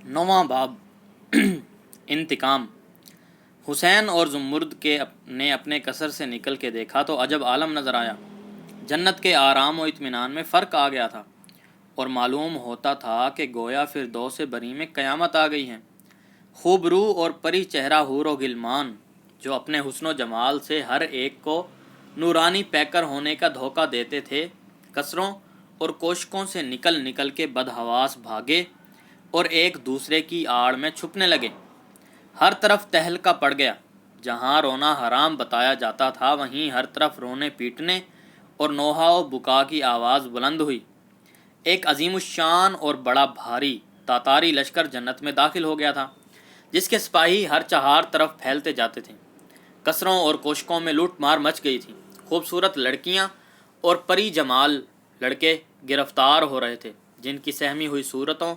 نواں باب انتقام۔ حسین اور زمرد نے اپنے قصر سے نکل کے دیکھا تو عجب عالم نظر آیا۔ جنت کے آرام و اطمینان میں فرق آ گیا تھا اور معلوم ہوتا تھا کہ گویا فردوس بری میں قیامت آ گئی ہے۔ خوب رو اور پری چہرہ حور و غلمان جو اپنے حسن و جمال سے ہر ایک کو نورانی پیکر ہونے کا دھوکہ دیتے تھے، قصروں اور کوشکوں سے نکل نکل کے بدحواس بھاگے اور ایک دوسرے کی آڑ میں چھپنے لگے۔ ہر طرف تہلکہ پڑ گیا۔ جہاں رونا حرام بتایا جاتا تھا وہیں ہر طرف رونے پیٹنے اور نوحہ و بکا کی آواز بلند ہوئی۔ ایک عظیم الشان اور بڑا بھاری تاتاری لشکر جنت میں داخل ہو گیا تھا، جس کے سپاہی ہر چہار طرف پھیلتے جاتے تھے۔ قصروں اور کوشکوں میں لوٹ مار مچ گئی تھی۔ خوبصورت لڑکیاں اور پری جمال لڑکے گرفتار ہو رہے تھے، جن کی سہمی ہوئی صورتوں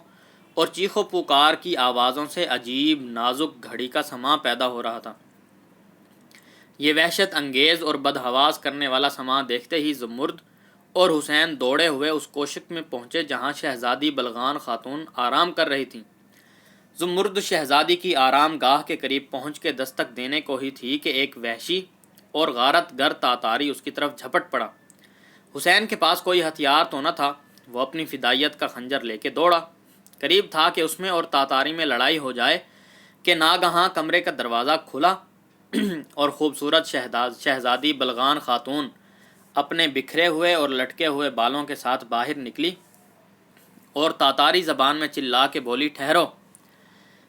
اور چیخ و پکار کی آوازوں سے عجیب نازک گھڑی کا سماں پیدا ہو رہا تھا۔ یہ وحشت انگیز اور بدحواس کرنے والا سماں دیکھتے ہی زمرد اور حسین دوڑے ہوئے اس کوشک میں پہنچے جہاں شہزادی بلغان خاتون آرام کر رہی تھیں۔ زمرد شہزادی کی آرام گاہ کے قریب پہنچ کے دستک دینے کو ہی تھی کہ ایک وحشی اور غارت گر تاتاری اس کی طرف جھپٹ پڑا۔ حسین کے پاس کوئی ہتھیار تو نہ تھا، وہ اپنی فدائیت کا خنجر لے کے دوڑا۔ قریب تھا کہ اس میں اور تاتاری میں لڑائی ہو جائے کہ ناگہاں کمرے کا دروازہ کھلا اور خوبصورت شہزادی بلغان خاتون اپنے بکھرے ہوئے اور لٹکے ہوئے بالوں کے ساتھ باہر نکلی اور تاتاری زبان میں چلا کے بولی، ٹھہرو۔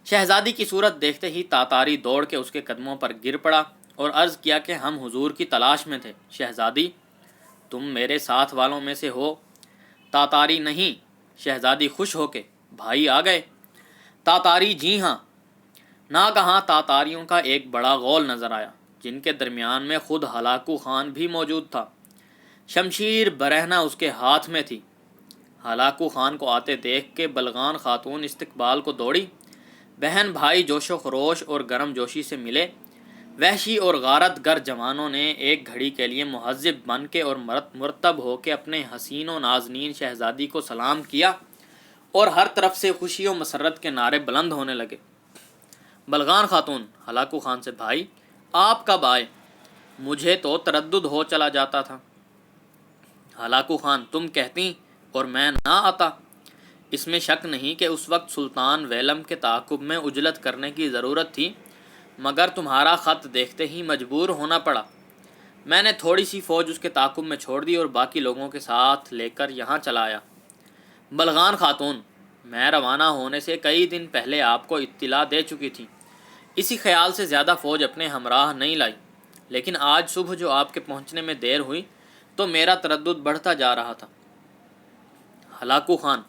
شہزادی کی صورت دیکھتے ہی تاتاری دوڑ کے اس کے قدموں پر گر پڑا اور عرض کیا کہ ہم حضور کی تلاش میں تھے۔ شہزادی، تم میرے ساتھ والوں میں سے ہو؟ تاتاری، نہیں۔ شہزادی خوش ہو کے، بھائی آ گئے؟ تاتاری، جی ہاں۔ ناگہاں تاتاریوں کا ایک بڑا غول نظر آیا، جن کے درمیان میں خود ہلاکو خان بھی موجود تھا۔ شمشیر برہنہ اس کے ہاتھ میں تھی۔ ہلاکو خان کو آتے دیکھ کے بلغان خاتون استقبال کو دوڑی۔ بہن بھائی جوش و خروش اور گرم جوشی سے ملے۔ وحشی اور غارت گر جوانوں نے ایک گھڑی کے لیے مہذب بن کے اور مرتب ہو کے اپنے حسین و نازنین شہزادی کو سلام کیا اور ہر طرف سے خوشی و مسرت کے نعرے بلند ہونے لگے۔ بلغان خاتون ہلاکو خان سے، بھائی آپ کب آئے؟ مجھے تو تردد ہو چلا جاتا تھا۔ ہلاکو خان، تم کہتی اور میں نہ آتا؟ اس میں شک نہیں کہ اس وقت سلطان ویلم کے تعاقب میں عجلت کرنے کی ضرورت تھی، مگر تمہارا خط دیکھتے ہی مجبور ہونا پڑا۔ میں نے تھوڑی سی فوج اس کے تعاقب میں چھوڑ دی اور باقی لوگوں کے ساتھ لے کر یہاں چلا آیا۔ بلغان خاتون، میں روانہ ہونے سے کئی دن پہلے آپ کو اطلاع دے چکی تھی۔ اسی خیال سے زیادہ فوج اپنے ہمراہ نہیں لائی، لیکن آج صبح جو آپ کے پہنچنے میں دیر ہوئی تو میرا تردد بڑھتا جا رہا تھا۔ ہلاکو خان،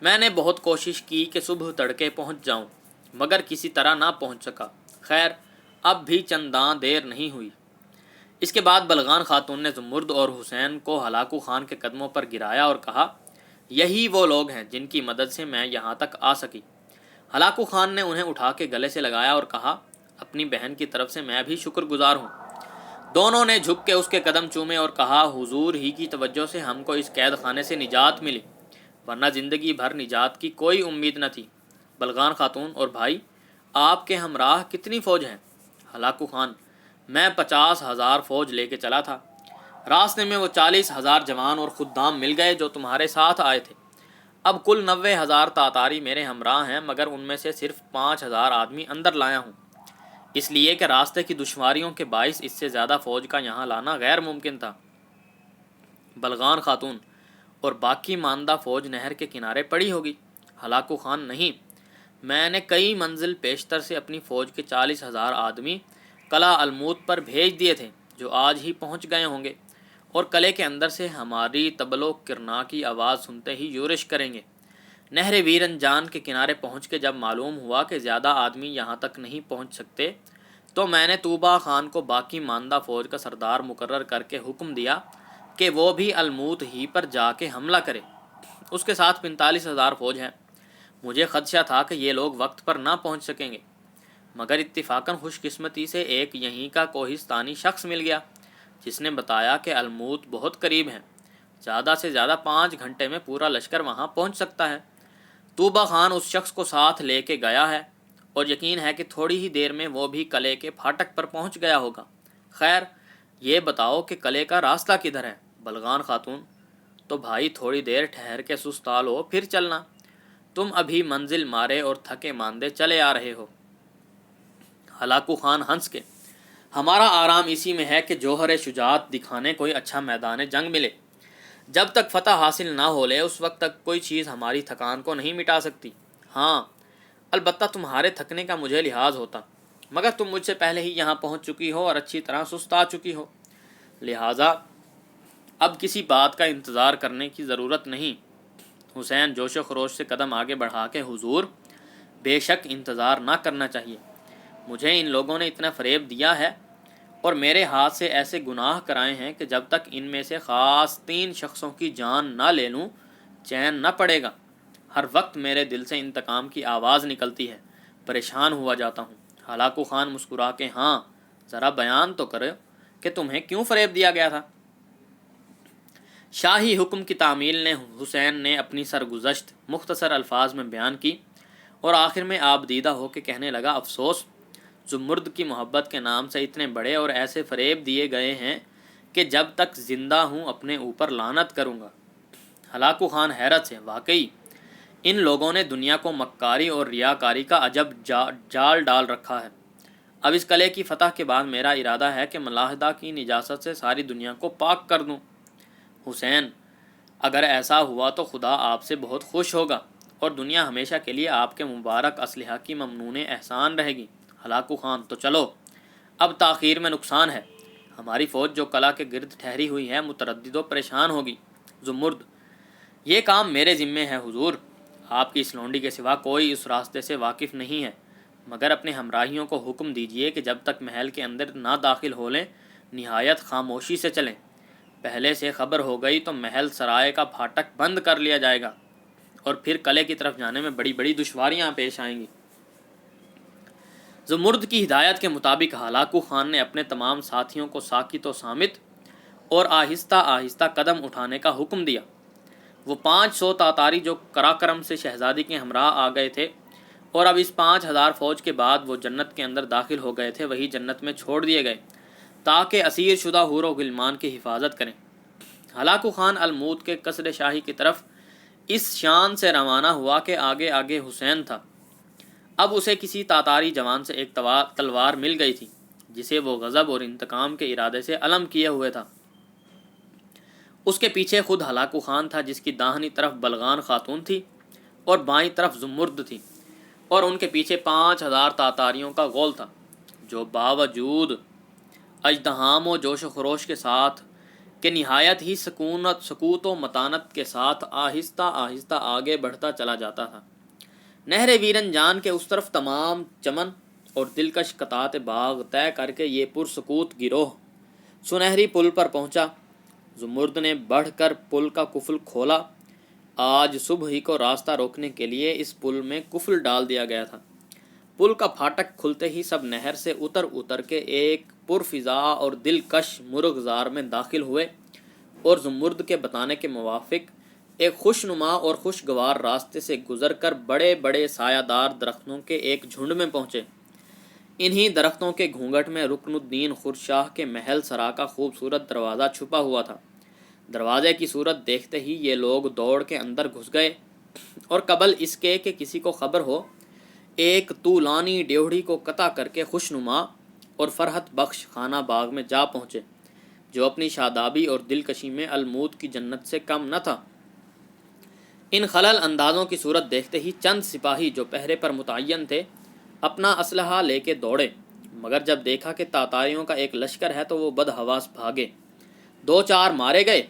میں نے بہت کوشش کی کہ صبح تڑکے پہنچ جاؤں، مگر کسی طرح نہ پہنچ سکا۔ خیر، اب بھی چنداں دیر نہیں ہوئی۔ اس کے بعد بلغان خاتون نے زمرد اور حسین کو ہلاکو خان کے قدموں پر گرایا اور کہا، یہی وہ لوگ ہیں جن کی مدد سے میں یہاں تک آ سکی۔ ہلاکو خان نے انہیں اٹھا کے گلے سے لگایا اور کہا، اپنی بہن کی طرف سے میں بھی شکر گزار ہوں۔ دونوں نے جھک کے اس کے قدم چومے اور کہا، حضور ہی کی توجہ سے ہم کو اس قید خانے سے نجات ملی، ورنہ زندگی بھر نجات کی کوئی امید نہ تھی۔ بلغان خاتون، اور بھائی آپ کے ہمراہ کتنی فوج ہیں؟ ہلاکو خان، میں 50,000 فوج لے کے چلا تھا۔ راستے میں وہ 40,000 جوان اور خدام مل گئے جو تمہارے ساتھ آئے تھے۔ اب کل 90,000 تاتاری میرے ہمراہ ہیں، مگر ان میں سے صرف 5,000 آدمی اندر لایا ہوں، اس لیے کہ راستے کی دشواریوں کے باعث اس سے زیادہ فوج کا یہاں لانا غیر ممکن تھا۔ بلغان خاتون، اور باقی ماندہ فوج نہر کے کنارے پڑی ہوگی؟ ہلاکو خان، نہیں، میں نے کئی منزل پیشتر سے اپنی فوج کے 40,000 آدمی قلعہ الموت پر بھیج دیے تھے، جو آج ہی پہنچ گئے ہوں گے اور قلعے کے اندر سے ہماری تبل و کرنا کی آواز سنتے ہی یورش کریں گے۔ نہر ویرنجان کے کنارے پہنچ کے جب معلوم ہوا کہ زیادہ آدمی یہاں تک نہیں پہنچ سکتے تو میں نے طوبہ خان کو باقی ماندہ فوج کا سردار مقرر کر کے حکم دیا کہ وہ بھی الموت ہی پر جا کے حملہ کرے۔ اس کے ساتھ 45,000 فوج ہے۔ مجھے خدشہ تھا کہ یہ لوگ وقت پر نہ پہنچ سکیں گے، مگر اتفاقاً خوش قسمتی سے ایک یہیں کا کوہستانی شخص مل گیا جس نے بتایا کہ الموت بہت قریب ہے، زیادہ سے زیادہ 5 گھنٹے میں پورا لشکر وہاں پہنچ سکتا ہے۔ توبہ خان اس شخص کو ساتھ لے کے گیا ہے اور یقین ہے کہ تھوڑی ہی دیر میں وہ بھی قلعے کے پھاٹک پر پہنچ گیا ہوگا۔ خیر یہ بتاؤ کہ قلعے کا راستہ کدھر ہے؟ بلغان خاتون: تو بھائی تھوڑی دیر ٹھہر کے سستا لو پھر چلنا، تم ابھی منزل مارے اور تھکے ماندے چلے آ رہے ہو۔ ہلاکو خان ہنس کے: ہمارا آرام اسی میں ہے کہ جوہر شجاعت دکھانے کوئی اچھا میدان جنگ ملے۔ جب تک فتح حاصل نہ ہو لے اس وقت تک کوئی چیز ہماری تھکان کو نہیں مٹا سکتی۔ ہاں البتہ تمہارے تھکنے کا مجھے لحاظ ہوتا، مگر تم مجھ سے پہلے ہی یہاں پہنچ چکی ہو اور اچھی طرح سستا چکی ہو، لہٰذا اب کسی بات کا انتظار کرنے کی ضرورت نہیں۔ حسین جوش و خروش سے قدم آگے بڑھا کے: حضور بے شک انتظار نہ کرنا چاہیے، مجھے ان لوگوں نے اتنا فریب دیا ہے اور میرے ہاتھ سے ایسے گناہ کرائے ہیں کہ جب تک ان میں سے خاص 3 شخصوں کی جان نہ لے لوں چین نہ پڑے گا۔ ہر وقت میرے دل سے انتقام کی آواز نکلتی ہے، پریشان ہوا جاتا ہوں۔ ہلاکو خان مسکرا کے: ہاں ذرا بیان تو کرو کہ تمہیں کیوں فریب دیا گیا تھا؟ شاہی حکم کی تعمیل نے حسین نے اپنی سرگزشت مختصر الفاظ میں بیان کی اور آخر میں آپ دیدہ ہو کے کہنے لگا: افسوس، زمرد کی محبت کے نام سے اتنے بڑے اور ایسے فریب دیے گئے ہیں کہ جب تک زندہ ہوں اپنے اوپر لعنت کروں گا۔ ہلاکو خان حیرت سے: واقعی ان لوگوں نے دنیا کو مکاری اور ریاکاری کا عجب جال ڈال رکھا ہے۔ اب اس قلعے کی فتح کے بعد میرا ارادہ ہے کہ ملاحدہ کی نجاست سے ساری دنیا کو پاک کر دوں۔ حسین: اگر ایسا ہوا تو خدا آپ سے بہت خوش ہوگا اور دنیا ہمیشہ کے لیے آپ کے مبارک اسلحہ کی ممنون احسان رہے گی۔ ہلاکو خان: تو چلو، اب تاخیر میں نقصان ہے، ہماری فوج جو قلعہ کے گرد ٹھہری ہوئی ہے متردد و پریشان ہوگی۔ زمرد: یہ کام میرے ذمے ہے حضور، آپ کی اس لونڈی کے سوا کوئی اس راستے سے واقف نہیں ہے، مگر اپنے ہمراہیوں کو حکم دیجئے کہ جب تک محل کے اندر نہ داخل ہو لیں نہایت خاموشی سے چلیں، پہلے سے خبر ہو گئی تو محل سرائے کا پھاٹک بند کر لیا جائے گا اور پھر قلعے کی طرف جانے میں بڑی بڑی دشواریاں پیش آئیں گی۔ زمرد کی ہدایت کے مطابق ہلاکو خان نے اپنے تمام ساتھیوں کو ساکت و صامت اور آہستہ آہستہ قدم اٹھانے کا حکم دیا۔ وہ 500 تاتاری جو قراقرم سے شہزادی کے ہمراہ آ گئے تھے اور اب اس 5000 فوج کے بعد وہ جنت کے اندر داخل ہو گئے تھے، وہی جنت میں چھوڑ دیے گئے تاکہ اسیر شدہ حور و غلمان کی حفاظت کریں۔ ہلاکو خان الموت کے قصر شاہی کی طرف اس شان سے روانہ ہوا کہ آگے آگے حسین تھا۔ اب اسے کسی تاتاری جوان سے ایک تلوار مل گئی تھی جسے وہ غضب اور انتقام کے ارادے سے علم کیے ہوئے تھا۔ اس کے پیچھے خود ہلاکو خان تھا جس کی داہنی طرف بلغان خاتون تھی اور بائیں طرف زمرد تھی، اور ان کے پیچھے 5000 تاتاریوں کا غول تھا جو باوجود اژدہام و جوش و خروش کے ساتھ کہ نہایت ہی سکوت و متانت کے ساتھ آہستہ آہستہ آگے بڑھتا چلا جاتا تھا۔ نہر ویرن جان کے اس طرف تمام چمن اور دلکش قطعات باغ طے کر کے یہ پرسکوت گروہ سنہری پل پر پہنچا۔ زمرد نے بڑھ کر پل کا قفل کھولا۔ آج صبح ہی کو راستہ روکنے کے لیے اس پل میں قفل ڈال دیا گیا تھا۔ پل کا پھاٹک کھلتے ہی سب نہر سے اتر کے ایک پرفضا اور دلکش مرغزار میں داخل ہوئے اور زمرد کے بتانے کے موافق ایک خوشنما اور خوشگوار راستے سے گزر کر بڑے بڑے سایہ دار درختوں کے ایک جھنڈ میں پہنچے۔ انہی درختوں کے گھونگھٹ میں رکن الدین خورشاہ کے محل سرا کا خوبصورت دروازہ چھپا ہوا تھا۔ دروازے کی صورت دیکھتے ہی یہ لوگ دوڑ کے اندر گھس گئے اور قبل اس کے کہ کسی کو خبر ہو ایک طولانی ڈیوڑھی کو قطع کر کے خوشنما اور فرحت بخش خانہ باغ میں جا پہنچے جو اپنی شادابی اور دلکشی میں الموت کی جنت سے کم نہ تھا۔ ان خلل اندازوں کی صورت دیکھتے ہی چند سپاہی جو پہرے پر متعین تھے اپنا اسلحہ لے کے دوڑے، مگر جب دیکھا کہ تاتاریوں کا ایک لشکر ہے تو وہ بدحواس بھاگے۔ 2-4 مارے گئے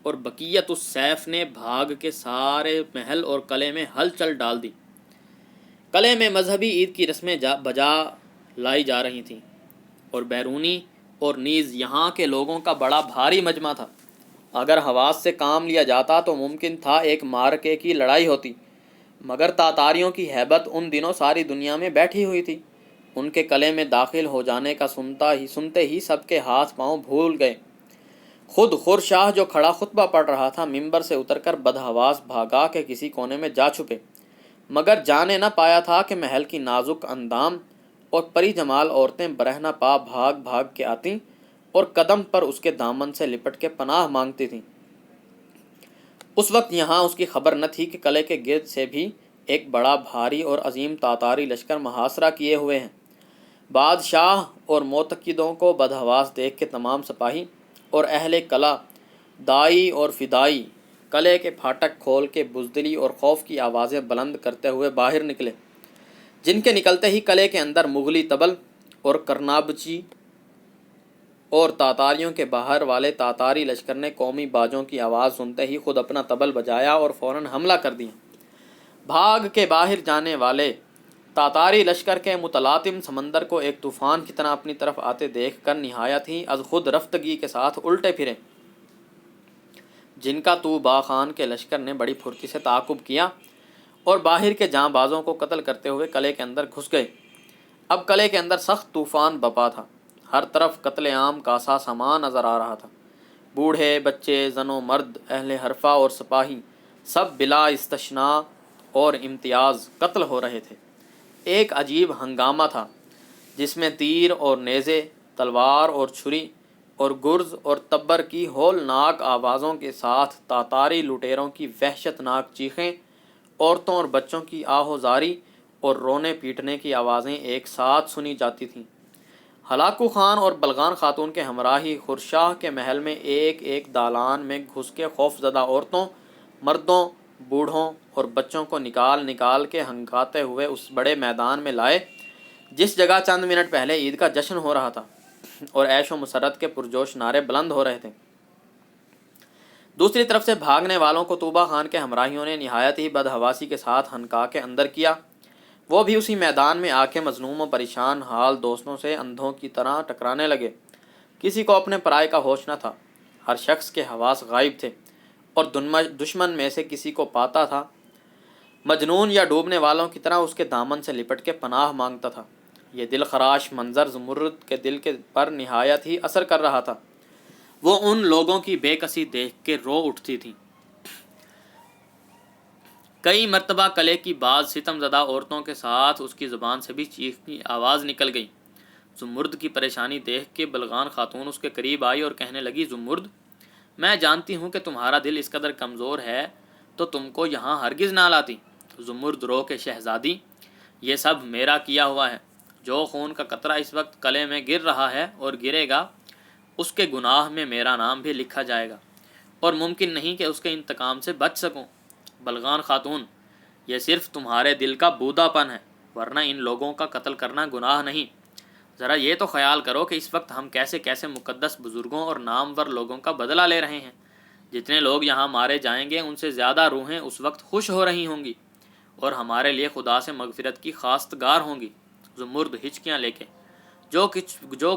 اور بقیت السیف نے بھاگ کے سارے محل اور قلعے میں ہلچل ڈال دی۔ قلعے میں مذہبی عید کی رسمیں بجا لائی جا رہی تھیں اور بیرونی اور نیز یہاں کے لوگوں کا بڑا بھاری مجمع تھا۔ اگر حواس سے کام لیا جاتا تو ممکن تھا ایک مارکے کی لڑائی ہوتی، مگر تاتاریوں کی ہیبت ان دنوں ساری دنیا میں بیٹھی ہوئی تھی۔ ان کے قلعے میں داخل ہو جانے کا سنتے ہی سب کے ہاتھ پاؤں بھول گئے۔ خود خورشاہ جو کھڑا خطبہ پڑھ رہا تھا ممبر سے اتر کر بدحواس بھاگا کہ کسی کونے میں جا چھپے مگر جانے نہ پایا تھا کہ محل کی نازک اندام اور پری جمال عورتیں برہنہ پا بھاگ بھاگ کے آتیں اور قدم پر اس کے دامن سے لپٹ کے پناہ مانگتی تھیں۔ اس وقت یہاں اس کی خبر نہ تھی کہ قلعے کے گرد سے بھی ایک بڑا بھاری اور عظیم تاتاری لشکر محاصرہ کیے ہوئے ہیں۔ بادشاہ اور معتقدوں کو بدحواس دیکھ کے تمام سپاہی اور اہل قلعہ دائی اور فدائی قلعے کے پھاٹک کھول کے بزدلی اور خوف کی آوازیں بلند کرتے ہوئے باہر نکلے، جن کے نکلتے ہی قلعے کے اندر مغلی طبل اور کرنابچی اور تاتاریوں کے باہر والے تاتاری لشکر نے قومی باجوں کی آواز سنتے ہی خود اپنا طبل بجایا اور فوراً حملہ کر دیا۔ بھاگ کے باہر جانے والے تاتاری لشکر کے متلاطم سمندر کو ایک طوفان کی طرح اپنی طرف آتے دیکھ کر نہایت ہی از خود رفتگی کے ساتھ الٹے پھرے، جن کا طوبا خان کے لشکر نے بڑی پھرتی سے تعاقب کیا اور باہر کے جاں بازوں کو قتل کرتے ہوئے قلعے کے اندر گھس گئے۔ اب قلعے کے اندر سخت طوفان بپا تھا، ہر طرف قتل عام کا سا سامان نظر آ رہا تھا۔ بوڑھے، بچے، زن و مرد، اہل حرفہ اور سپاہی سب بلا استثناء اور امتیاز قتل ہو رہے تھے۔ ایک عجیب ہنگامہ تھا جس میں تیر اور نیزے، تلوار اور چھری اور گرز اور تبر کی ہولناک آوازوں کے ساتھ تاتاری لٹیروں کی وحشت ناک چیخیں، عورتوں اور بچوں کی آہوزاری اور رونے پیٹنے کی آوازیں ایک ساتھ سنی جاتی تھیں۔ ہلاکو خان اور بلغان خاتون کے ہمراہی خورشاہ کے محل میں ایک ایک دالان میں گھس کے خوف زدہ عورتوں، مردوں، بوڑھوں اور بچوں کو نکال نکال کے ہنگاتے ہوئے اس بڑے میدان میں لائے جس جگہ چند منٹ پہلے عید کا جشن ہو رہا تھا اور عیش و مسرت کے پرجوش نعرے بلند ہو رہے تھے۔ دوسری طرف سے بھاگنے والوں کو طوبا خان کے ہمراہیوں نے نہایت ہی بدحواسی کے ساتھ ہنکا کے اندر کیا۔ وہ بھی اسی میدان میں آ کے مظلوم و پریشان حال دوستوں سے اندھوں کی طرح ٹکرانے لگے۔ کسی کو اپنے پرائے کا ہوش نہ تھا، ہر شخص کے حواس غائب تھے اور دشمن میں سے کسی کو پاتا تھا مجنون یا ڈوبنے والوں کی طرح اس کے دامن سے لپٹ کے پناہ مانگتا تھا۔ یہ دل خراش منظر زمرد کے دل کے پر نہایت ہی اثر کر رہا تھا۔ وہ ان لوگوں کی بے کسی دیکھ کے رو اٹھتی تھی۔ کئی مرتبہ قلعے کی بعض ستم زدہ عورتوں کے ساتھ اس کی زبان سے بھی چیخ کی آواز نکل گئی۔ زمرد کی پریشانی دیکھ کے بلغان خاتون اس کے قریب آئی اور کہنے لگی، زمرد، میں جانتی ہوں کہ تمہارا دل اس قدر کمزور ہے تو تم کو یہاں ہرگز نہ لاتی۔ زمرد رو کے شہزادی، یہ سب میرا کیا ہوا ہے۔ جو خون کا قطرہ اس وقت قلعے میں گر رہا ہے اور گرے گا، اس کے گناہ میں میرا نام بھی لکھا جائے گا اور ممکن نہیں کہ اس کے انتقام سے بچ سکوں۔ بلغان خاتون، یہ صرف تمہارے دل کا بودا پن ہے، ورنہ ان لوگوں کا قتل کرنا گناہ نہیں۔ ذرا یہ تو خیال کرو کہ اس وقت ہم کیسے کیسے مقدس بزرگوں اور نامور لوگوں کا بدلہ لے رہے ہیں۔ جتنے لوگ یہاں مارے جائیں گے ان سے زیادہ روحیں اس وقت خوش ہو رہی ہوں گی اور ہمارے لیے خدا سے مغفرت کی خواستگار ہوں گی۔ زمرد ہچکیاں لے کے، جو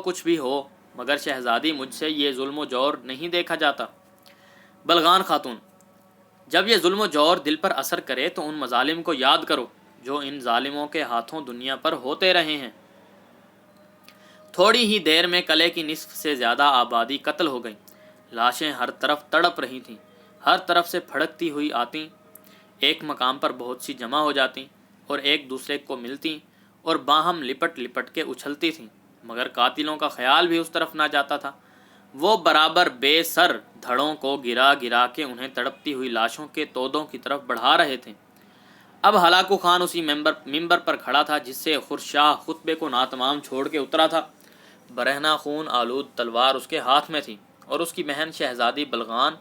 کچھ بھی ہو، مگر شہزادی مجھ سے یہ ظلم و جور نہیں دیکھا جاتا۔ بلغان خاتون، جب یہ ظلم و جور دل پر اثر کرے تو ان مظالم کو یاد کرو جو ان ظالموں کے ہاتھوں دنیا پر ہوتے رہے ہیں۔ تھوڑی ہی دیر میں قلعے کی نصف سے زیادہ آبادی قتل ہو گئی۔ لاشیں ہر طرف تڑپ رہی تھیں، ہر طرف سے پھڑکتی ہوئی آتیں، ایک مقام پر بہت سی جمع ہو جاتیں اور ایک دوسرے کو ملتیں اور باہم لپٹ لپٹ کے اچھلتی تھیں، مگر قاتلوں کا خیال بھی اس طرف نہ جاتا تھا۔ وہ برابر بے سر دھڑوں کو گرا گرا کے انہیں تڑپتی ہوئی لاشوں کے تودوں کی طرف بڑھا رہے تھے۔ اب ہلاکو خان اسی ممبر پر کھڑا تھا جس سے خورشاہ خطبے کو ناتمام چھوڑ کے اترا تھا۔ برہنہ خون آلود تلوار اس کے ہاتھ میں تھی اور اس کی بہن شہزادی بلغان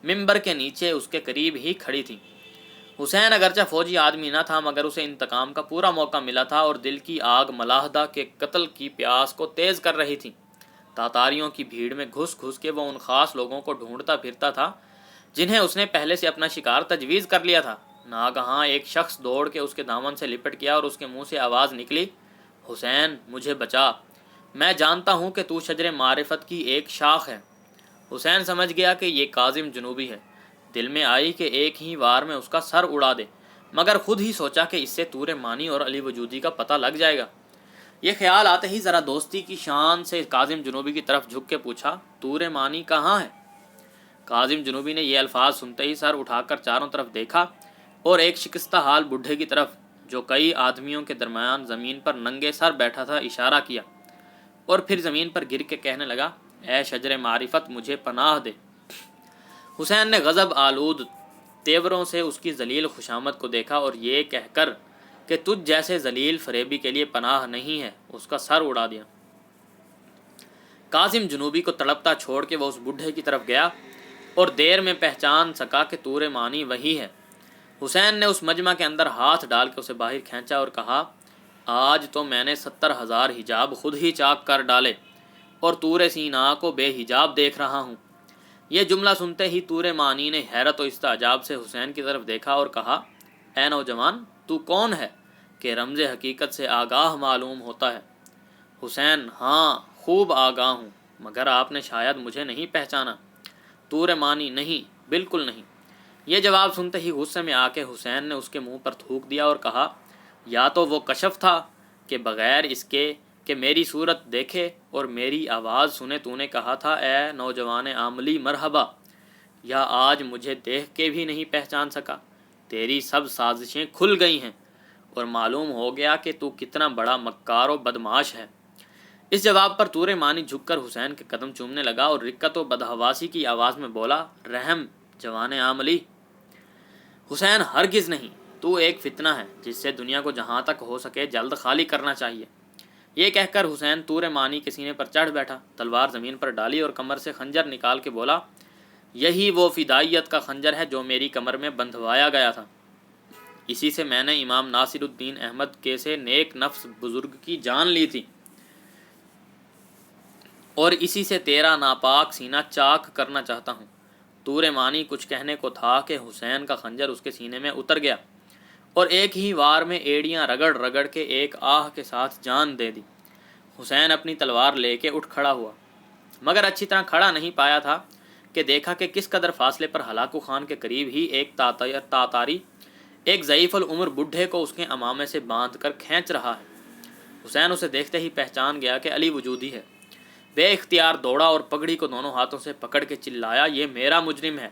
ممبر کے نیچے اس کے قریب ہی کھڑی تھی۔ حسین اگرچہ فوجی آدمی نہ تھا مگر اسے انتقام کا پورا موقع ملا تھا اور دل کی آگ ملاحدہ کے قتل کی پیاس کو تیز کر رہی تھی۔ تاتاریوں کی بھیڑ میں گھس گھس کے وہ ان خاص لوگوں کو ڈھونڈتا پھرتا تھا جنہیں اس نے پہلے سے اپنا شکار تجویز کر لیا تھا۔ ناگہاں ایک شخص دوڑ کے اس کے دامن سے لپٹ گیا اور اس کے منہ سے آواز نکلی، حسین، مجھے بچا، میں جانتا ہوں کہ تو شجر معرفت کی ایک شاخ ہے۔ حسین سمجھ گیا کہ یہ کاظم جنوبی ہے۔ دل میں آئی کہ ایک ہی وار میں اس کا سر اڑا دے، مگر خود ہی سوچا کہ اس سے طور مانی اور علی وجودی کا پتہ لگ جائے گا۔ یہ خیال آتے ہی ذرا دوستی کی شان سے کاظم جنوبی کی طرف جھک کے پوچھا، طور مانی کہاں ہے؟ کاظم جنوبی نے یہ الفاظ سنتے ہی سر اٹھا کر چاروں طرف دیکھا۔ اور ایک شکستہ حال بوڑھے کی طرف جو کئی آدمیوں کے درمیان زمین پر ننگے سر بیٹھا تھا اشارہ کیا اور پھر زمین پر گر کے کہنے لگا، اے شجر معرفت مجھے پناہ دے۔ حسین نے غضب آلود تیوروں سے اس کی ذلیل خوشامد کو دیکھا اور یہ کہہ کر کہ تجھ جیسے ذلیل فریبی کے لیے پناہ نہیں ہے اس کا سر اڑا دیا۔ قاسم جنوبی کو تڑپتا چھوڑ کے وہ اس بوڑھے کی طرف گیا اور دیر میں پہچان سکا کہ طور مانی وہی ہے۔ حسین نے اس مجمع کے اندر ہاتھ ڈال کے اسے باہر کھینچا اور کہا، آج تو میں نے 70,000 حجاب خود ہی چاک کر ڈالے اور طور سینا کو بے حجاب دیکھ رہا ہوں۔ یہ جملہ سنتے ہی طور مانی نے حیرت و استعجاب سے حسین کی طرف دیکھا اور کہا، اے نوجوان تو کون ہے کہ رمز حقیقت سے آگاہ معلوم ہوتا ہے؟ حسین، ہاں خوب آگاہ ہوں، مگر آپ نے شاید مجھے نہیں پہچانا۔ طور مانی، نہیں بالکل نہیں۔ یہ جواب سنتے ہی غصے میں آ کے حسین نے اس کے منہ پر تھوک دیا اور کہا، یا تو وہ کشف تھا کہ بغیر اس کے کہ میری صورت دیکھے اور میری آواز سنے تو نے کہا تھا اے نوجوان عاملی مرحبا، یا آج مجھے دیکھ کے بھی نہیں پہچان سکا۔ تیری سب سازشیں کھل گئی ہیں اور معلوم ہو گیا کہ تو کتنا بڑا مکار و بدماش ہے۔ اس جواب پر طور مانی جھک کر حسین کے قدم چومنے لگا اور رقت و بدحواسی کی آواز میں بولا، رحم جوان عاملی۔ حسین، ہرگز نہیں، تو ایک فتنہ ہے جس سے دنیا کو جہاں تک ہو سکے جلد خالی کرنا چاہیے۔ یہ کہہ کر حسین طور مانی کے سینے پر چڑھ بیٹھا، تلوار زمین پر ڈالی اور کمر سے خنجر نکال کے بولا، یہی وہ فدائیت کا خنجر ہے جو میری کمر میں بندھوایا گیا تھا۔ اسی سے میں نے امام ناصر الدین احمد کے سے نیک نفس بزرگ کی جان لی تھی اور اسی سے تیرا ناپاک سینہ چاک کرنا چاہتا ہوں۔ طور مانی کچھ کہنے کو تھا کہ حسین کا خنجر اس کے سینے میں اتر گیا اور ایک ہی وار میں ایڑیاں رگڑ رگڑ کے ایک آہ کے ساتھ جان دے دی۔ حسین اپنی تلوار لے کے اٹھ کھڑا ہوا، مگر اچھی طرح کھڑا نہیں پایا تھا کہ دیکھا کہ کس قدر فاصلے پر ہلاکو خان کے قریب ہی ایک تاتاری ایک ضعیف العمر بڈھے کو اس کے امامے سے باندھ کر کھینچ رہا ہے۔ حسین اسے دیکھتے ہی پہچان گیا کہ علی وجودی ہے۔ بے اختیار دوڑا اور پگڑی کو دونوں ہاتھوں سے پکڑ کے چلایا، یہ میرا مجرم ہے۔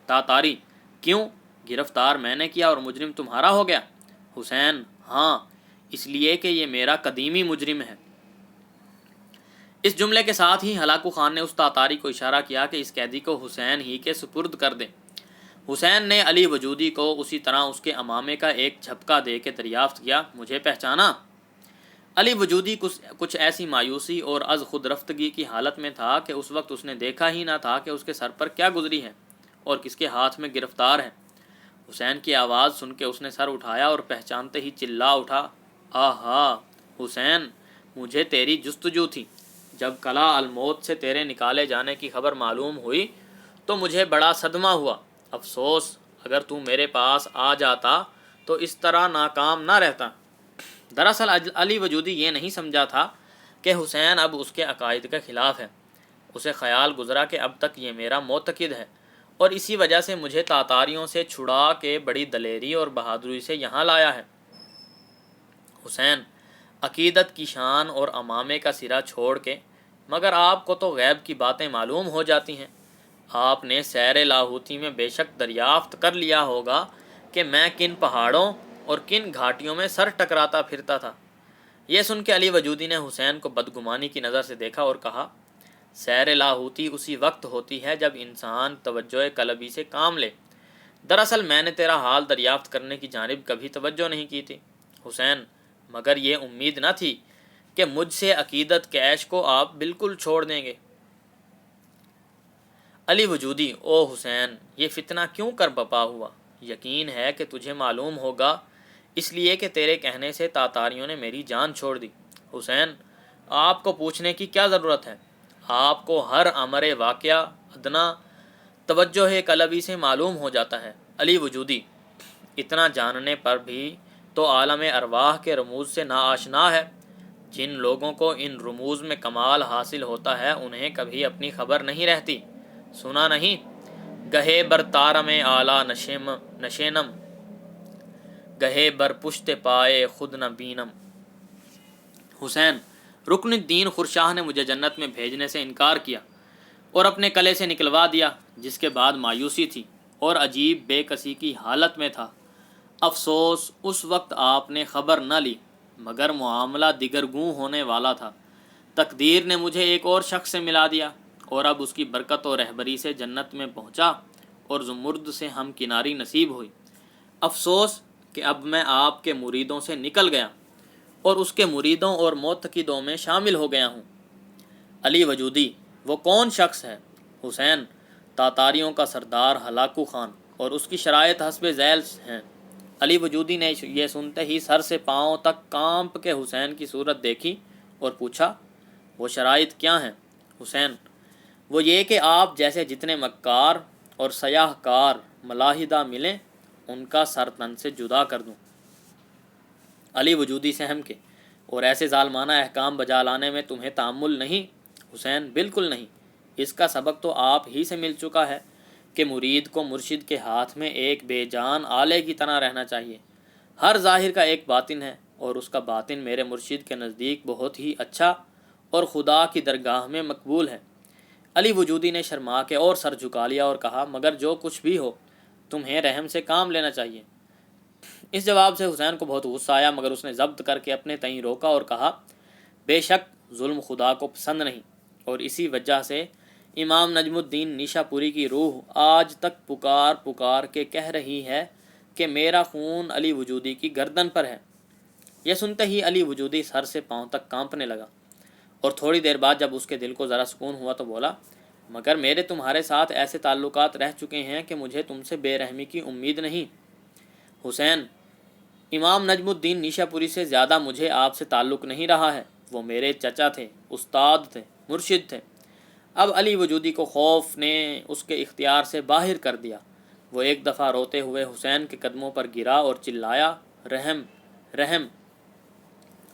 تاتاری، کیوں؟ گرفتار میں نے کیا اور مجرم تمہارا ہو گیا؟ حسین، ہاں اس لیے کہ یہ میرا قدیمی مجرم ہے۔ اس جملے کے ساتھ ہی ہلاکو خان نے اس تاتاری کو اشارہ کیا کہ اس قیدی کو حسین ہی کے سپرد کر دے۔ حسین نے علی وجودی کو اسی طرح اس کے امامے کا ایک جھپکا دے کے دریافت کیا، مجھے پہچانا؟ علی وجودی کچھ ایسی مایوسی اور از خود رفتگی کی حالت میں تھا کہ اس وقت اس نے دیکھا ہی نہ تھا کہ اس کے سر پر کیا گزری ہے اور کس کے ہاتھ میں گرفتار ہے۔ حسین کی آواز سن کے اس نے سر اٹھایا اور پہچانتے ہی چلا اٹھا، آہا حسین، مجھے تیری جستجو تھی۔ جب قلعہ الموت سے تیرے نکالے جانے کی خبر معلوم ہوئی تو مجھے بڑا صدمہ ہوا۔ افسوس، اگر تو میرے پاس آ جاتا تو اس طرح ناکام نہ رہتا۔ دراصل علی وجودی یہ نہیں سمجھا تھا کہ حسین اب اس کے عقائد کے خلاف ہے۔ اسے خیال گزرا کہ اب تک یہ میرا معتقد ہے اور اسی وجہ سے مجھے تاتاریوں سے چھڑا کے بڑی دلیری اور بہادری سے یہاں لایا ہے۔ حسین، عقیدت کی شان اور امامے کا سرا چھوڑ کے، مگر آپ کو تو غیب کی باتیں معلوم ہو جاتی ہیں۔ آپ نے سیر لاہوتی میں بے شک دریافت کر لیا ہوگا کہ میں کن پہاڑوں اور کن گھاٹیوں میں سر ٹکراتا پھرتا تھا۔ یہ سن کے علی وجودی نے حسین کو بدگمانی کی نظر سے دیکھا اور کہا، سیر لاہوتی اسی وقت ہوتی ہے جب انسان توجہ قلبی سے کام لے۔ دراصل میں نے تیرا حال دریافت کرنے کی جانب کبھی توجہ نہیں کی تھی حسین، مگر یہ امید نہ تھی کہ مجھ سے عقیدت کے عیش کو آپ بالکل چھوڑ دیں گے۔ علی وجودی، او حسین، یہ فتنہ کیوں کر بپا ہوا؟ یقین ہے کہ تجھے معلوم ہوگا، اس لیے کہ تیرے کہنے سے تاتاریوں نے میری جان چھوڑ دی۔ حسین، آپ کو پوچھنے کی کیا ضرورت ہے؟ آپ کو ہر امر واقعہ ادنا توجہ قلبی سے معلوم ہو جاتا ہے۔ علی وجودی، اتنا جاننے پر بھی تو عالم ارواح کے رموز سے ناآشنا ہے۔ جن لوگوں کو ان رموز میں کمال حاصل ہوتا ہے انہیں کبھی اپنی خبر نہیں رہتی۔ سنا نہیں، گہے بر تارم اعلیٰ نشینم، گہے بر پشت پائے خود نہ بینم۔ حسین، رکن الدین خورشاہ نے مجھے جنت میں بھیجنے سے انکار کیا اور اپنے قلعے سے نکلوا دیا، جس کے بعد مایوسی تھی اور عجیب بے کسی کی حالت میں تھا۔ افسوس اس وقت آپ نے خبر نہ لی، مگر معاملہ دگرگوں ہونے والا تھا۔ تقدیر نے مجھے ایک اور شخص سے ملا دیا، اور اب اس کی برکت و رہبری سے جنت میں پہنچا اور زمرد سے ہم کناری نصیب ہوئی۔ افسوس کہ اب میں آپ کے مریدوں سے نکل گیا اور اس کے مریدوں اور معتقدوں میں شامل ہو گیا ہوں۔ علی وجودی: وہ کون شخص ہے؟ حسین: تاتاریوں کا سردار ہلاکو خان، اور اس کی شرائط حسب ذیل ہیں۔ علی وجودی نے یہ سنتے ہی سر سے پاؤں تک کانپ کے حسین کی صورت دیکھی اور پوچھا، وہ شرائط کیا ہیں؟ حسین: وہ یہ کہ آپ جیسے جتنے مکار اور سیاہ کار ملاحدہ ملیں ان کا سر تن سے جدا کر دوں۔ علی وجودی سہم کے: اور ایسے ظالمانہ احکام بجا لانے میں تمہیں تأمل نہیں؟ حسین: بالکل نہیں، اس کا سبق تو آپ ہی سے مل چکا ہے کہ مرید کو مرشد کے ہاتھ میں ایک بے جان آلے کی طرح رہنا چاہیے۔ ہر ظاہر کا ایک باطن ہے، اور اس کا باطن میرے مرشد کے نزدیک بہت ہی اچھا اور خدا کی درگاہ میں مقبول ہے۔ علی وجودی نے شرما کے اور سر جھکا لیا اور کہا، مگر جو کچھ بھی ہو تمہیں رحم سے کام لینا چاہیے۔ اس جواب سے حسین کو بہت غصہ آیا، مگر اس نے ضبط کر کے اپنے تئیں روکا اور کہا، بے شک ظلم خدا کو پسند نہیں، اور اسی وجہ سے امام نجم الدین نیشا پوری کی روح آج تک پکار پکار کے کہہ رہی ہے کہ میرا خون علی وجودی کی گردن پر ہے۔ یہ سنتے ہی علی وجودی سر سے پاؤں تک کانپنے لگا، اور تھوڑی دیر بعد جب اس کے دل کو ذرا سکون ہوا تو بولا، مگر میرے تمہارے ساتھ ایسے تعلقات رہ چکے ہیں کہ مجھے تم سے بے رحمی کی امید نہیں۔ حسین: امام نجم الدین نیشا پوری سے زیادہ مجھے آپ سے تعلق نہیں رہا ہے، وہ میرے چچا تھے، استاد تھے، مرشد تھے۔ اب علی وجودی کو خوف نے اس کے اختیار سے باہر کر دیا۔ وہ ایک دفعہ روتے ہوئے حسین کے قدموں پر گرا اور چلایا، رحم رحم۔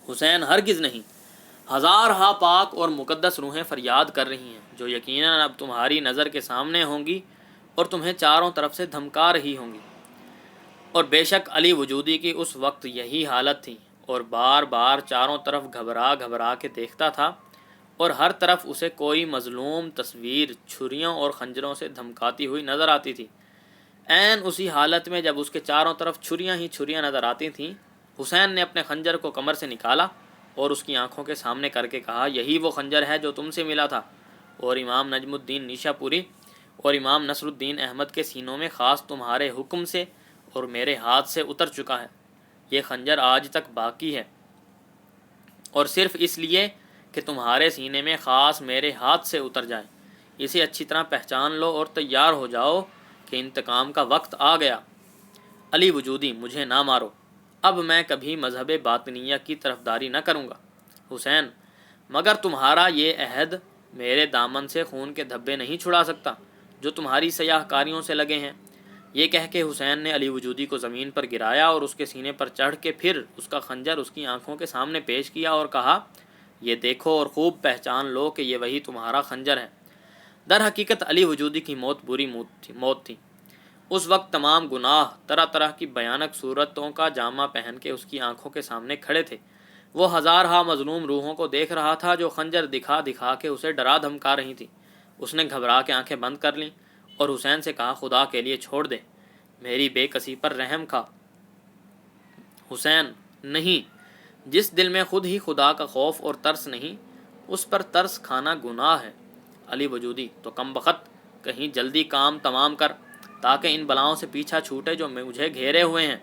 حسین: ہرگز نہیں، ہزارہا پاک اور مقدس روحیں فریاد کر رہی ہیں، جو یقیناً اب تمہاری نظر کے سامنے ہوں گی اور تمہیں چاروں طرف سے دھمکا رہی ہوں گی۔ اور بے شک علی وجودی کی اس وقت یہی حالت تھی، اور بار بار چاروں طرف گھبرا گھبرا کے دیکھتا تھا، اور ہر طرف اسے کوئی مظلوم تصویر چھریوں اور خنجروں سے دھمکاتی ہوئی نظر آتی تھی۔ عین اسی حالت میں جب اس کے چاروں طرف چھریاں ہی چھریاں نظر آتی تھیں، حسین نے اپنے خنجر کو کمر سے نکالا اور اس کی آنکھوں کے سامنے کر کے کہا، یہی وہ خنجر ہے جو تم سے ملا تھا، اور امام نجم الدین نیشا پوری اور امام نصر الدین احمد کے سینوں میں خاص تمہارے حکم سے اور میرے ہاتھ سے اتر چکا ہے۔ یہ خنجر آج تک باقی ہے، اور صرف اس لیے کہ تمہارے سینے میں خاص میرے ہاتھ سے اتر جائے۔ اسے اچھی طرح پہچان لو اور تیار ہو جاؤ کہ انتقام کا وقت آ گیا۔ علی وجودی: مجھے نہ مارو، اب میں کبھی مذہب باطنیہ کی طرفداری نہ کروں گا۔ حسین: مگر تمہارا یہ عہد میرے دامن سے خون کے دھبے نہیں چھڑا سکتا جو تمہاری سیاہ کاریوں سے لگے ہیں۔ یہ کہہ کے حسین نے علی وجودی کو زمین پر گرایا اور اس کے سینے پر چڑھ کے پھر اس کا خنجر اس کی آنکھوں کے سامنے پیش کیا اور کہا، یہ دیکھو اور خوب پہچان لو کہ یہ وہی تمہارا خنجر ہے۔ در حقیقت علی وجودی کی موت بری موت تھی۔ اس وقت تمام گناہ طرح طرح کی بھیانک صورتوں کا جامہ پہن کے اس کی آنکھوں کے سامنے کھڑے تھے۔ وہ ہزارہا مظلوم روحوں کو دیکھ رہا تھا جو خنجر دکھا دکھا کے اسے ڈرا دھمکا رہی تھی۔ اس نے گھبرا کے آنکھیں بند کر لیں اور حسین سے کہا، خدا کے لیے چھوڑ دے، میری بے کسی پر رحم کھا۔ حسین: نہیں، جس دل میں خود ہی خدا کا خوف اور ترس نہیں، اس پر ترس کھانا گناہ ہے۔ علی وجودی: تو کم بخت، کہیں جلدی کام تمام کر تاکہ ان بلاؤں سے پیچھا چھوٹے جو مجھے گھیرے ہوئے ہیں۔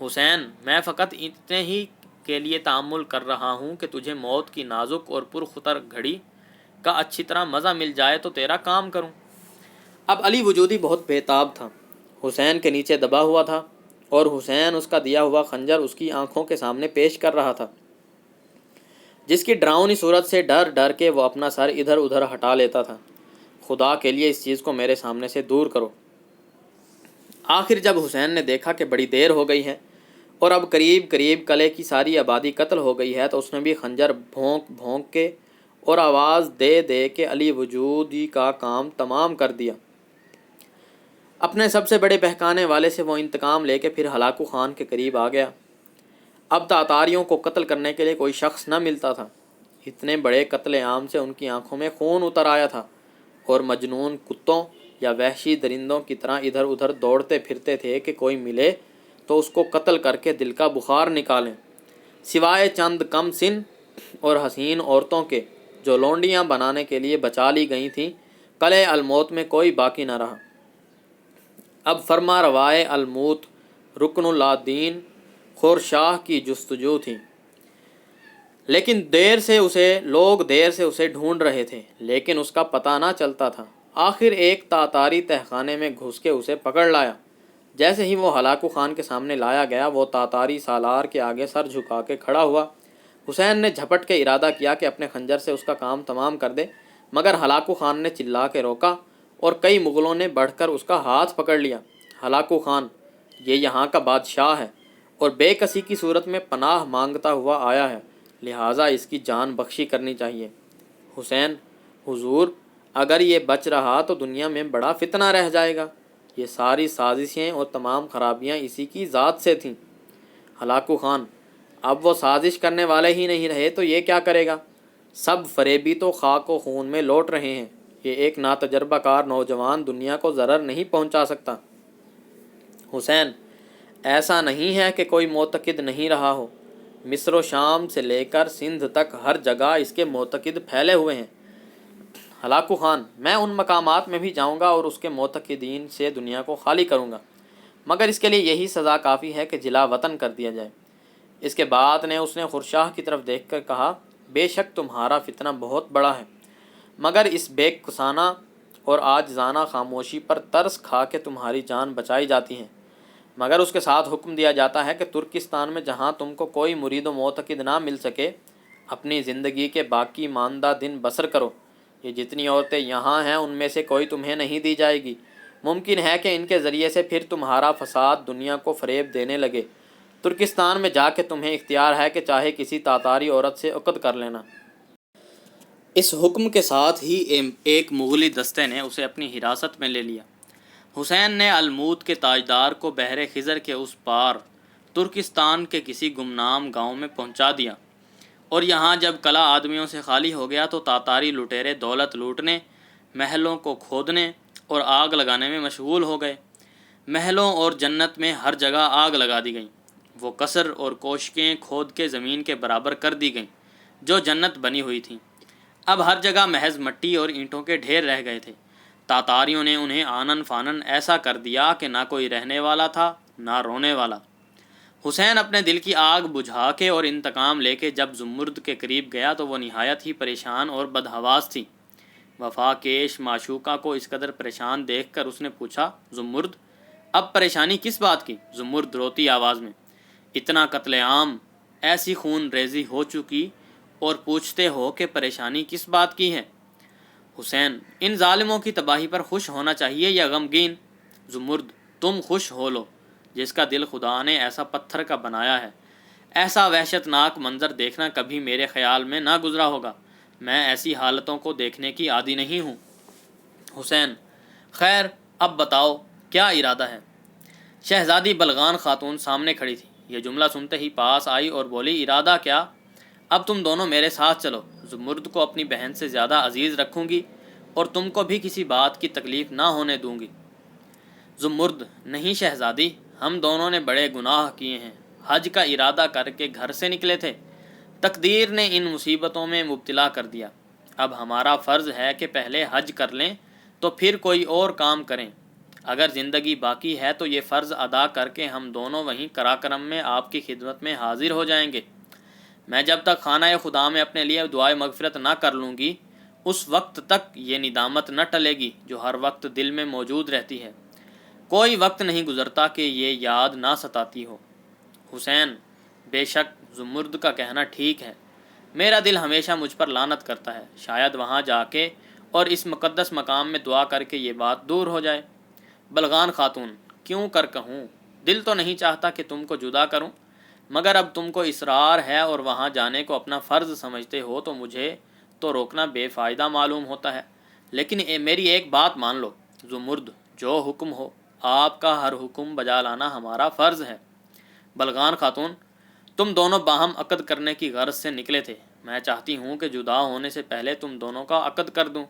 حسین: میں فقط اتنے ہی کے لیے تأمل کر رہا ہوں کہ تجھے موت کی نازک اور پرخطر گھڑی کا اچھی طرح مزہ مل جائے تو تیرا کام کروں۔ اب علی وجودی بہت بےتاب تھا، حسین کے نیچے دبا ہوا تھا، اور حسین اس کا دیا ہوا خنجر اس کی آنکھوں کے سامنے پیش کر رہا تھا، جس کی ڈراؤنی صورت سے ڈر ڈر کے وہ اپنا سر ادھر ادھر ہٹا لیتا تھا۔ خدا کے لیے اس چیز کو میرے سامنے سے دور کرو۔ آخر جب حسین نے دیکھا کہ بڑی دیر ہو گئی ہے اور اب قریب قریب قلعے کی ساری آبادی قتل ہو گئی ہے، تو اس نے بھی خنجر بھونک بھونک کے اور آواز دے دے کے علی وجودی کا کام تمام کر دیا۔ اپنے سب سے بڑے بہکانے والے سے وہ انتقام لے کے پھر ہلاکو خان کے قریب آ گیا۔ اب تاتاریوں کو قتل کرنے کے لیے کوئی شخص نہ ملتا تھا۔ اتنے بڑے قتل عام سے ان کی آنکھوں میں خون اتر آیا تھا، اور مجنون کتوں یا وحشی درندوں کی طرح ادھر ادھر دوڑتے پھرتے تھے کہ کوئی ملے تو اس کو قتل کر کے دل کا بخار نکالیں، سوائے چند کم سن اور حسین عورتوں کے جو لونڈیاں بنانے کے لیے بچا لی گئی تھیں، قلعہ الموت میں کوئی باقی نہ رہا۔ اب فرما روائے الموت رکن اللہ دین خورشاہ کی جستجو تھی، لیکن لوگ دیر سے اسے ڈھونڈ رہے تھے، لیکن اس کا پتہ نہ چلتا تھا۔ آخر ایک تاتاری تہخانے میں گھس کے اسے پکڑ لایا۔ جیسے ہی وہ ہلاکو خان کے سامنے لایا گیا، وہ تاتاری سالار کے آگے سر جھکا کے کھڑا ہوا۔ حسین نے جھپٹ کے ارادہ کیا کہ اپنے خنجر سے اس کا کام تمام کر دے، مگر ہلاکو خان نے چلا کے روکا اور کئی مغلوں نے بڑھ کر اس کا ہاتھ پکڑ لیا۔ ہلاکو خان یہ یہاں کا بادشاہ ہے اور بے کسی کی صورت میں پناہ مانگتا ہوا آیا ہے، لہٰذا اس کی جان بخشی کرنی چاہیے۔ حسین: حضور، اگر یہ بچ رہا تو دنیا میں بڑا فتنہ رہ جائے گا۔ یہ ساری سازشیں اور تمام خرابیاں اسی کی ذات سے تھیں۔ ہلاکو خان: اب وہ سازش کرنے والے ہی نہیں رہے تو یہ کیا کرے گا؟ سب فریبی تو خاک و خون میں لوٹ رہے ہیں۔ یہ ایک ناتجربہ کار نوجوان دنیا کو ضرر نہیں پہنچا سکتا۔ حسین: ایسا نہیں ہے کہ کوئی معتقد نہیں رہا ہو، مصر و شام سے لے کر سندھ تک ہر جگہ اس کے معتقد پھیلے ہوئے ہیں۔ ہلاکو خان: میں ان مقامات میں بھی جاؤں گا اور اس کے معتقدین سے دنیا کو خالی کروں گا، مگر اس کے لیے یہی سزا کافی ہے کہ جلا وطن کر دیا جائے۔ اس کے بعد اس نے خورشاہ کی طرف دیکھ کر کہا: بے شک تمہارا فتنہ بہت بڑا ہے، مگر اس بے کسانہ اور عاجزانہ خاموشی پر ترس کھا کے تمہاری جان بچائی جاتی ہے، مگر اس کے ساتھ حکم دیا جاتا ہے کہ ترکستان میں جہاں تم کو کوئی مرید و معتقد نہ مل سکے، اپنی زندگی کے باقی ماندہ دن بسر کرو۔ یہ جتنی عورتیں یہاں ہیں ان میں سے کوئی تمہیں نہیں دی جائے گی۔ ممکن ہے کہ ان کے ذریعے سے پھر تمہارا فساد دنیا کو فریب دینے لگے۔ ترکستان میں جا کے تمہیں اختیار ہے کہ چاہے کسی تاتاری عورت سے عقد کر لینا۔ اس حکم کے ساتھ ہی ایک مغلی دستے نے اسے اپنی حراست میں لے لیا۔ حسین نے الموت کے تاجدار کو بحر خزر کے اس پار ترکستان کے کسی گمنام گاؤں میں پہنچا دیا، اور یہاں جب قلعہ آدمیوں سے خالی ہو گیا تو تاتاری لٹیرے دولت لوٹنے، محلوں کو کھودنے اور آگ لگانے میں مشغول ہو گئے۔ محلوں اور جنت میں ہر جگہ آگ لگا دی گئیں۔ وہ قصر اور کوشکیں کھود کے زمین کے برابر کر دی گئیں جو جنت بنی ہوئی تھیں۔ اب ہر جگہ محض مٹی اور اینٹوں کے ڈھیر رہ گئے تھے۔ تاتاریوں نے انہیں آنن فانن ایسا کر دیا کہ نہ کوئی رہنے والا تھا نہ رونے والا۔ حسین اپنے دل کی آگ بجھا کے اور انتقام لے کے جب زمرد کے قریب گیا تو وہ نہایت ہی پریشان اور بدحواس تھی۔ وفا کیش معشوقہ کو اس قدر پریشان دیکھ کر اس نے پوچھا: زمرد، اب پریشانی کس بات کی؟ زمرد روتی آواز میں: اتنا قتل عام، ایسی خون ریزی ہو چکی، اور پوچھتے ہو کہ پریشانی کس بات کی ہے؟ حسین: ان ظالموں کی تباہی پر خوش ہونا چاہیے یا غمگین؟ زمرد: تم خوش ہو لو، جس کا دل خدا نے ایسا پتھر کا بنایا ہے۔ ایسا وحشت ناک منظر دیکھنا کبھی میرے خیال میں نہ گزرا ہوگا۔ میں ایسی حالتوں کو دیکھنے کی عادی نہیں ہوں۔ حسین: خیر، اب بتاؤ کیا ارادہ ہے؟ شہزادی بلغان خاتون سامنے کھڑی تھی۔ یہ جملہ سنتے ہی پاس آئی اور بولی: ارادہ کیا؟ اب تم دونوں میرے ساتھ چلو۔ زمرد کو اپنی بہن سے زیادہ عزیز رکھوں گی اور تم کو بھی کسی بات کی تکلیف نہ ہونے دوں گی۔ زمرد: نہیں شہزادی، ہم دونوں نے بڑے گناہ کیے ہیں، حج کا ارادہ کر کے گھر سے نکلے تھے، تقدیر نے ان مصیبتوں میں مبتلا کر دیا۔ اب ہمارا فرض ہے کہ پہلے حج کر لیں تو پھر کوئی اور کام کریں۔ اگر زندگی باقی ہے تو یہ فرض ادا کر کے ہم دونوں وہیں قراقرم میں آپ کی خدمت میں حاضر ہو جائیں گے۔ میں جب تک خانہ خدا میں اپنے لیے دعائے مغفرت نہ کر لوں گی، اس وقت تک یہ ندامت نہ ٹلے گی جو ہر وقت دل میں موجود رہتی ہے۔ کوئی وقت نہیں گزرتا کہ یہ یاد نہ ستاتی ہو۔ حسین: بے شک زمرد کا کہنا ٹھیک ہے، میرا دل ہمیشہ مجھ پر لعنت کرتا ہے، شاید وہاں جا کے اور اس مقدس مقام میں دعا کر کے یہ بات دور ہو جائے۔ بلغان خاتون: کیوں کر کہوں، دل تو نہیں چاہتا کہ تم کو جدا کروں، مگر اب تم کو اصرار ہے اور وہاں جانے کو اپنا فرض سمجھتے ہو تو مجھے تو روکنا بے فائدہ معلوم ہوتا ہے، لیکن میری ایک بات مان لو۔ زمرد: جو حکم ہو، آپ کا ہر حکم بجا لانا ہمارا فرض ہے۔ بلغان خاتون: تم دونوں باہم عقد کرنے کی غرض سے نکلے تھے، میں چاہتی ہوں کہ جدا ہونے سے پہلے تم دونوں کا عقد کر دوں،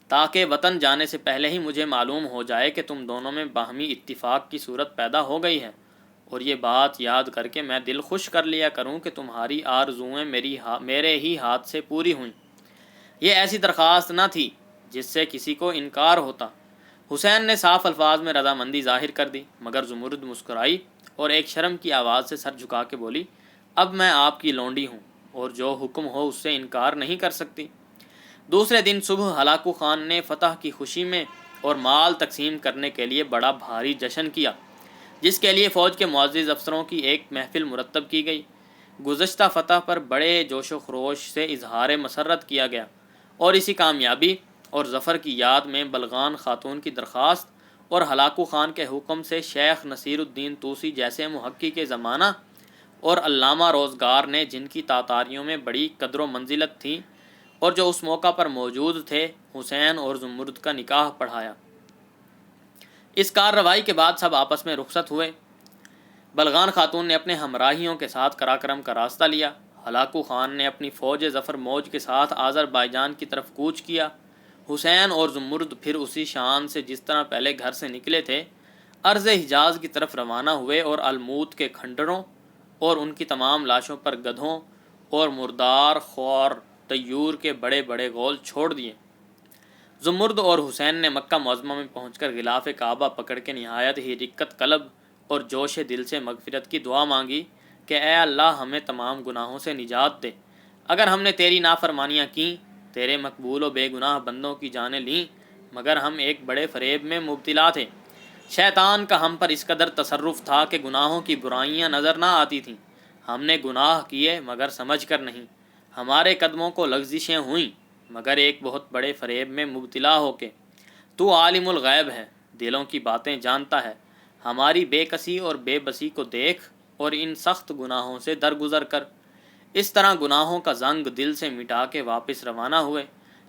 تاکہ وطن جانے سے پہلے ہی مجھے معلوم ہو جائے کہ تم دونوں میں باہمی اتفاق کی صورت پیدا ہو گئی ہے اور یہ بات یاد کر کے میں دل خوش کر لیا کروں کہ تمہاری آرزوئیں میرے ہی ہاتھ سے پوری ہوئیں۔ یہ ایسی درخواست نہ تھی جس سے کسی کو انکار ہوتا۔ حسین نے صاف الفاظ میں رضامندی ظاہر کر دی، مگر زمرد مسکرائی اور ایک شرم کی آواز سے سر جھکا کے بولی، اب میں آپ کی لونڈی ہوں اور جو حکم ہو اس سے انکار نہیں کر سکتی۔ دوسرے دن صبح ہلاکو خان نے فتح کی خوشی میں اور مال تقسیم کرنے کے لیے بڑا بھاری جشن کیا، جس کے لیے فوج کے معزز افسروں کی ایک محفل مرتب کی گئی۔ گزشتہ فتح پر بڑے جوش و خروش سے اظہار مسرت کیا گیا، اور اسی کامیابی اور ظفر کی یاد میں بلغان خاتون کی درخواست اور ہلاکو خان کے حکم سے شیخ نصیر الدین طوسی جیسے محقق کے زمانہ اور علامہ روزگار نے، جن کی تاتاریوں میں بڑی قدر و منزلت تھی اور جو اس موقع پر موجود تھے، حسین اور زمرد کا نکاح پڑھایا۔ اس کارروائی کے بعد سب آپس میں رخصت ہوئے۔ بلغان خاتون نے اپنے ہمراہیوں کے ساتھ قراقرم کا راستہ لیا۔ ہلاکو خان نے اپنی فوج ظفر موج کے ساتھ آذربائیجان کی طرف کوچ کیا۔ حسین اور زمرد پھر اسی شان سے جس طرح پہلے گھر سے نکلے تھے، ارض حجاز کی طرف روانہ ہوئے اور الموت کے کھنڈروں اور ان کی تمام لاشوں پر گدھوں اور مردار خوار طیور کے بڑے بڑے غول چھوڑ دیے۔ زمرد اور حسین نے مکہ معظمہ میں پہنچ کر غلاف کعبہ پکڑ کے نہایت ہی رقت قلب اور جوش دل سے مغفرت کی دعا مانگی کہ اے اللہ ہمیں تمام گناہوں سے نجات دے۔ اگر ہم نے تیری نافرمانیاں کیں، تیرے مقبول و بے گناہ بندوں کی جانیں لیں، مگر ہم ایک بڑے فریب میں مبتلا تھے۔ شیطان کا ہم پر اس قدر تصرف تھا کہ گناہوں کی برائیاں نظر نہ آتی تھیں۔ ہم نے گناہ کیے مگر سمجھ کر نہیں، ہمارے قدموں کو لغزشیں ہوئیں مگر ایک بہت بڑے فریب میں مبتلا ہو کے۔ تو عالم الغیب ہے، دلوں کی باتیں جانتا ہے، ہماری بے کسی اور بے بسی کو دیکھ اور ان سخت گناہوں سے درگزر کر۔ اس طرح گناہوں کا زنگ دل سے مٹا کے واپس روانہ ہوئے۔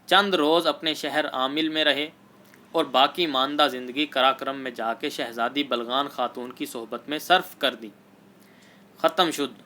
چند روز اپنے شہر عامل میں رہے اور باقی ماندہ زندگی قراقرم میں جا کے شہزادی بلغان خاتون کی صحبت میں صرف کر دی۔ ختم شد۔